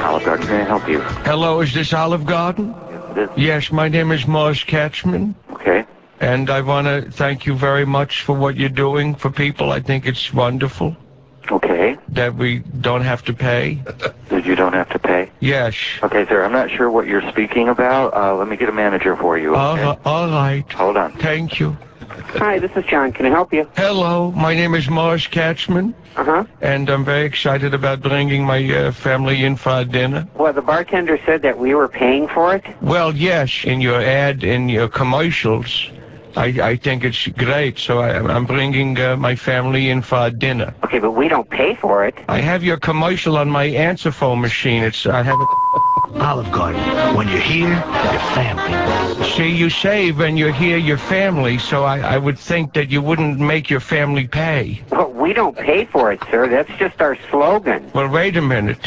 Olive Garden, can I help you? Hello, is this Olive Garden? Yes, it is. Yes, my name is Morris Catchman, Okay. and I want to thank you very much for what you're doing for people. I think it's wonderful Okay. that we don't have to pay. That you don't have to pay? Yes. Okay, sir, I'm not sure what you're speaking about. Let me get a manager for you, okay? All right. Hold on. Thank you. Hi, this is John. Can I help you? Hello, my name is Morris Catchman, Uh-huh. and I'm very excited about bringing my family in for dinner. Well, the bartender said that we were paying for it. Well, yes, in your ad, in your commercials, I think it's great, so I'm bringing my family in for dinner. Okay, but we don't pay for it. I have your commercial on my answer phone machine. I have it. Olive Garden. When you're here, your family. See, you say when you're here, your family, so I would think that you wouldn't make your family pay. Well, we don't pay for it, sir. That's just our slogan. Well, wait a minute.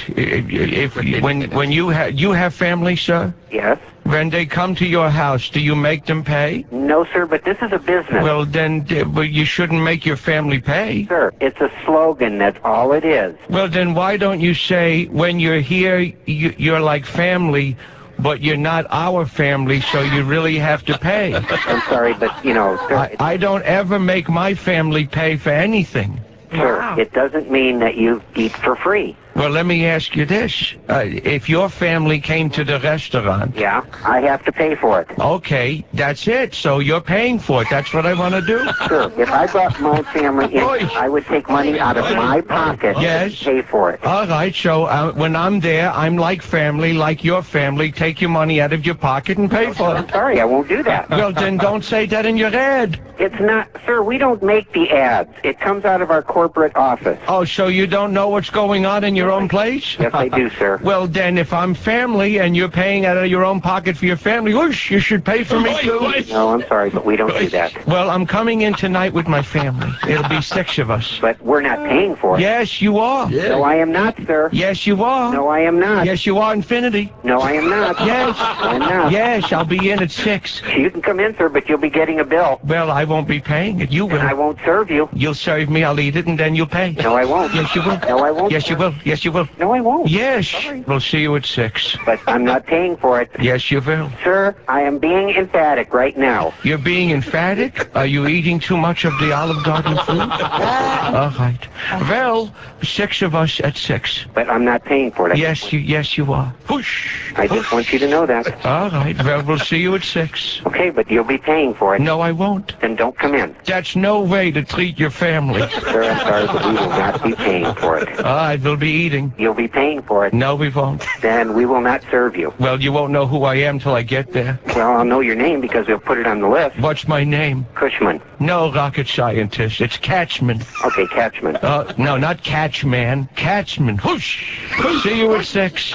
When you have family, sir? Yes? When they come to your house, do you make them pay? No, sir, but this is a business. Well, then, but you shouldn't make your family pay. Sir, it's a slogan. That's all it is. Well, then why don't you say, when you're here, you're like family, but you're not our family, so you really have to pay. I'm sorry, but, sir, I don't ever make my family pay for anything. sir, it doesn't mean that you eat for free. Well, let me ask you this. If your family came to the restaurant... Yeah, I have to pay for it. Okay, that's it. So you're paying for it. That's what I want to do. Sure, if I brought my family in, Oy. I would take money out of my pocket Yes. to pay for it. All right, so when I'm there, I'm like family, like your family. Take your money out of your pocket and pay for I'm it. sorry, I won't do that. Well, then don't say that in your ad. It's not, sir, we don't make the ads. It comes out of our corporate office. Oh, so you don't know what's going on in your own place? Yes, I do, sir. Well, then, if I'm family and you're paying out of your own pocket for your family, whoosh, you should pay for me, too. No, I'm sorry, but we don't do that. Well, I'm coming in tonight with my family. It'll be 6 of us. But we're not paying for it. Yes, you are. No, I am not, sir. Yes, you are. No, I am not. Yes, you are, Infinity. No, I am not. Yes. No, I'm not. Yes, I'll be in at 6. You can come in, sir, but you'll be getting a bill. Well, I won't be paying it. You will. And I won't serve you. You'll serve me, I'll eat it, and then you'll pay. No, I won't. Yes, you will. No, I won't. Yes, you will. Yes, you will. No, I won't. Yes. Sorry. We'll see you at 6. But I'm not paying for it. Yes, you will. Sir, I am being emphatic right now. You're being emphatic? Are you eating too much of the Olive Garden food? All right. Well, 6 of us at 6. But I'm not paying for it. Yes, you are. Whoosh. I just want you to know that. All right. Well, we'll see you at 6. Okay, but you'll be paying for it. No, I won't. Then don't come in. That's no way to treat your family. Sir, I'm sorry, but we will not be paying for it. All right, we'll be eating. You'll be paying for it. No, we won't. Then we will not serve you. Well, you won't know who I am till I get there. Well, I'll know your name because we'll put it on the list. What's my name? Cushman. No, rocket scientist. It's Catchman. Okay, Catchman. No, not Catchman. Catchman. Whoosh. See you at 6.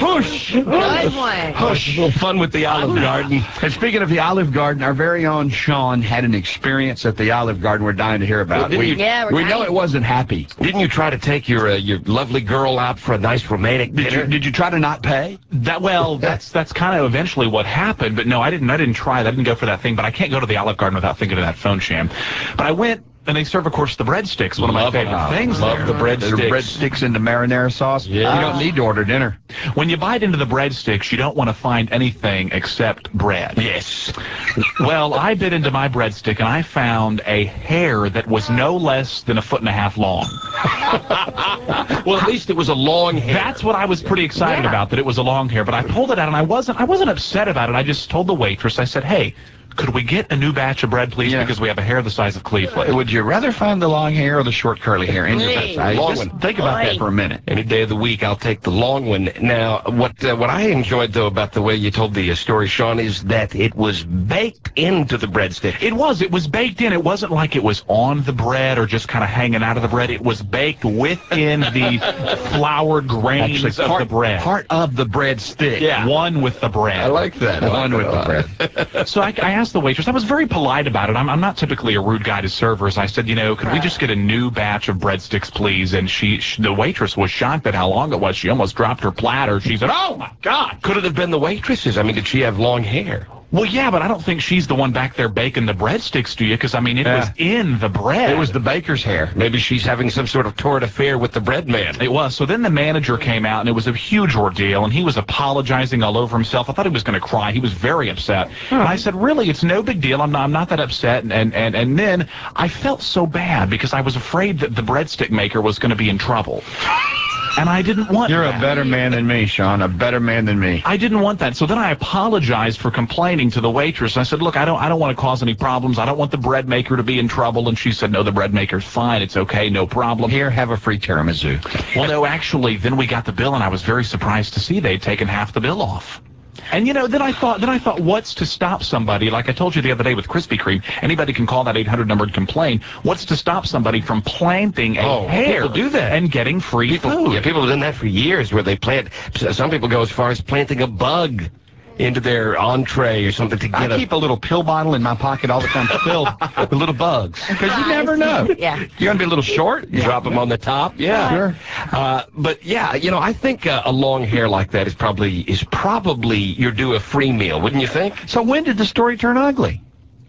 Whoosh. Good one. Hush, a little fun with the Olive Garden. And speaking of the Olive Garden, our very own Sean had an experience at the Olive Garden we're dying to hear about. Well, We we're know dying. it wasn't happy. Didn't you try to take your lovely girl out for a nice romantic dinner? Did you try to not pay? That's kind of eventually what happened. But no, I didn't try that. I didn't go for that thing. But I can't go to the Olive Garden without thinking of that phone sham. But I went, and they serve, of course, the breadsticks. One of my favorite things. Love the breadsticks. The breadsticks in the marinara sauce. Yeah. You don't need to order dinner. When you bite into the breadsticks, you don't want to find anything except bread. Yes. Well, I bit into my breadstick, and I found a hair that was no less than 1.5 feet long. Well, at least it was a long hair. That's what I was pretty excited about, that it was a long hair. But I pulled it out, and I wasn't upset about it. I just told the waitress, I said, hey, could we get a new batch of bread, please? Yeah. Because we have a hair the size of Cleveland. Would you rather find the long hair or the short curly hair in your Hey, best? long Just one. think about that for a minute. Any day of the week, I'll take the long one. Now, what I enjoyed, though, about the way you told the story, Sean, is that it was baked into the breadstick. It was baked in. It wasn't like it was on the bread or just kind of hanging out of the bread. It was baked within the floured grains of the bread. Part of the breadstick. Yeah, one with the bread. I like that. One with the bread. So I asked the waitress. I was very polite about it. I'm not typically a rude guy to servers. I said, could we just get a new batch of breadsticks, please? And the waitress was shocked at how long it was. She almost dropped her platter. She said, oh, my God. Could it have been the waitresses? I mean, did she have long hair? Well, yeah, but I don't think she's the one back there baking the breadsticks, do you? Because, I mean, it was in the bread. It was the baker's hair. Maybe she's having some sort of torrid affair with the bread man. It was. So then the manager came out, and it was a huge ordeal, and he was apologizing all over himself. I thought he was going to cry. He was very upset. And I said, really, it's no big deal. I'm not that upset. And then I felt so bad because I was afraid that the breadstick maker was going to be in trouble. And I didn't want You're that. a better man than me, Sean. A better man than me. I didn't want that. So then I apologized for complaining to the waitress. I said, look, I don't want to cause any problems. I don't want the bread maker to be in trouble. And she said, no, the bread maker's fine. It's okay. No problem. Here, have a free tiramisu. Well, no, actually, then we got the bill, and I was very surprised to see they'd taken half the bill off. And, you know, then I thought, what's to stop somebody? Like I told you the other day with Krispy Kreme, anybody can call that 800 number and complain. What's to stop somebody from planting a hair people do that. and getting free food? Yeah, people have done that for years where they plant. Some people go as far as planting a bug into their entree or something to get I keep a little pill bottle in my pocket all the time filled with little bugs. Because you never know. Yeah. You're going to be a little short. drop them on the top. Yeah. Sure. But yeah, you know, I think a long hair like that is probably you're due a free meal, wouldn't you think? So when did the story turn ugly?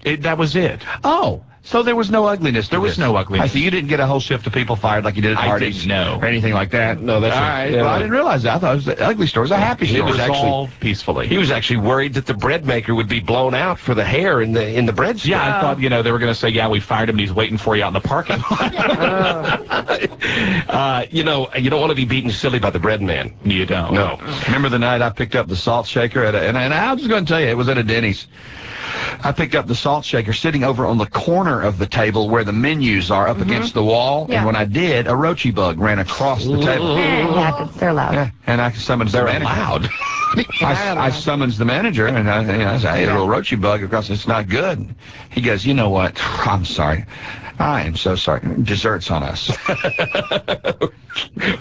That was it. Oh, so there was no ugliness to There was this. no ugliness. I see you didn't get a whole shift of people fired like you did at I Hardee's didn't know. or anything like that. No, that's all right. right. Yeah. Well, I didn't realize that. I thought it was the ugly story. It was a happy It story. was actually- Resolved peacefully. He was actually worried that the bread maker would be blown out for the hair in the breadstick. Yeah, I thought, you know, they were going to say, yeah, we fired him and he's waiting for you out in the parking lot. You know, you don't want to be beaten silly by the bread man. You don't. No. Remember the night I picked up the salt shaker and I was going to tell you, it was at a Denny's. I picked up the salt shaker sitting over on the corner of the table where the menus are up against the wall. Yeah. And when I did, a roachy bug ran across the table. Yeah, they're loud. Yeah, and I summoned the manager. Loud. I summons the manager, and I said, hey, a little roachy bug across. It's not good. He goes, you know what? I'm sorry. I am so sorry. Dessert's on us.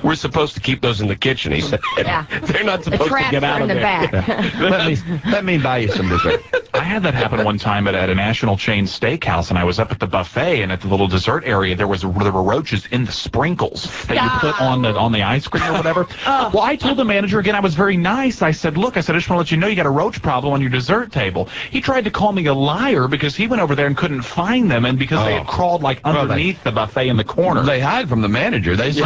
We're supposed to keep those in the kitchen, he said. Yeah. They're not The supposed to traps get are out in of the there. back. let me buy you some dessert. I had that happen one time at a national chain steakhouse, and I was up at the buffet, and at the little dessert area, there were roaches in the sprinkles that you put on the ice cream or whatever. Well, I told the manager again, I was very nice. I said, look, I just want to let you know you got a roach problem on your dessert table. He tried to call me a liar because he went over there and couldn't find them, and because they had crawled like underneath the buffet in the corner. They hide from the manager. They see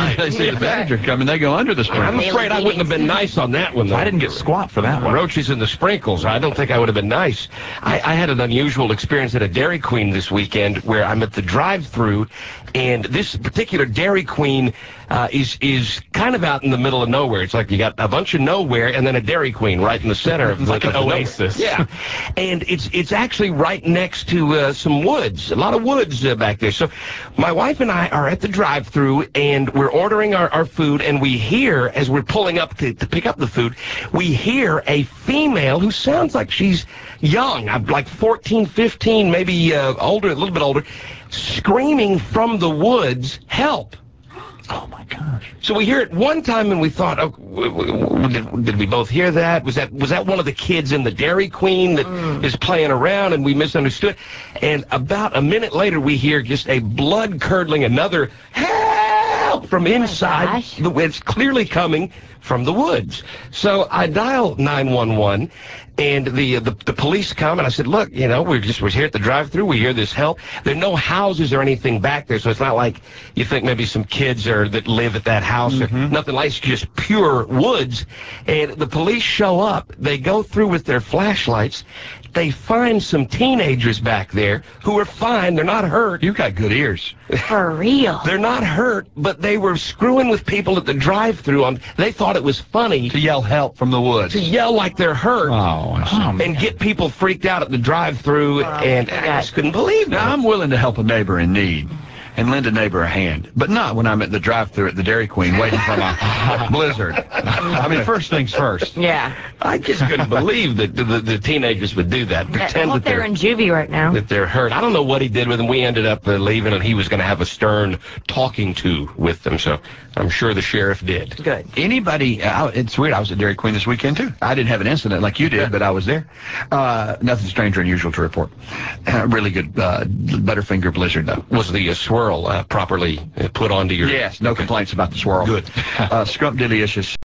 the manager come, and they go under the I'm sprinkles. afraid I wouldn't have been nice on that one, though. I didn't get squat for that one. Roaches in the sprinkles. I don't think I would have been nice. I had an unusual experience at a Dairy Queen this weekend where I'm at the drive-thru, and this particular Dairy Queen is kind of out in the middle of nowhere. It's like you got a bunch of nowhere and then a Dairy Queen right in the center of like an nowhere. oasis. Yeah, and it's actually right next to some woods, a lot of woods back there. So my wife and I are at the drive-thru, and we're ordering our food, and we hear, as we're pulling up to pick up the food, we hear a female who sounds like she's young, like 14, 15, maybe older, a little bit older, screaming from the woods, help. Oh, my gosh. So we hear it one time, and we thought, did we both hear that? Was that one of the kids in the Dairy Queen that is playing around, and we misunderstood? And about a minute later, we hear just a blood-curdling, another help from inside. It's clearly coming from the woods. So I dial 911, and the police come, and I said, look, you know, we're here at the drive-thru. We hear this help. There are no houses or anything back there, so it's not like you think maybe some kids that live at that house or nothing like it's just pure woods. And the police show up. They go through with their flashlights. They find some teenagers back there who are fine. They're not hurt. You've got good ears. For real. They're not hurt, but they were screwing with people at the drive-thru. They thought it was funny To yell help from the woods. to yell like they're hurt and get people freaked out at the drive-thru, and I just couldn't believe Now, that. I'm willing to help a neighbor in need and lend a neighbor a hand, but not when I'm at the drive-thru at the Dairy Queen waiting for my Blizzard. I mean, first things first. Yeah. I just couldn't believe that the teenagers would do that, I pretend hope that they're in juvie right now. they're hurt. I don't know what he did with them. We ended up leaving, and he was going to have a stern talking to with them, so I'm sure the sheriff did. Good. Anybody, it's weird, I was at Dairy Queen this weekend, too. I didn't have an incident like you did, but I was there. Nothing strange or unusual to report. Really good Butterfinger Blizzard, though. Was the swirl properly put onto your... Yes, no complaints about the swirl. Good. Scrumptious.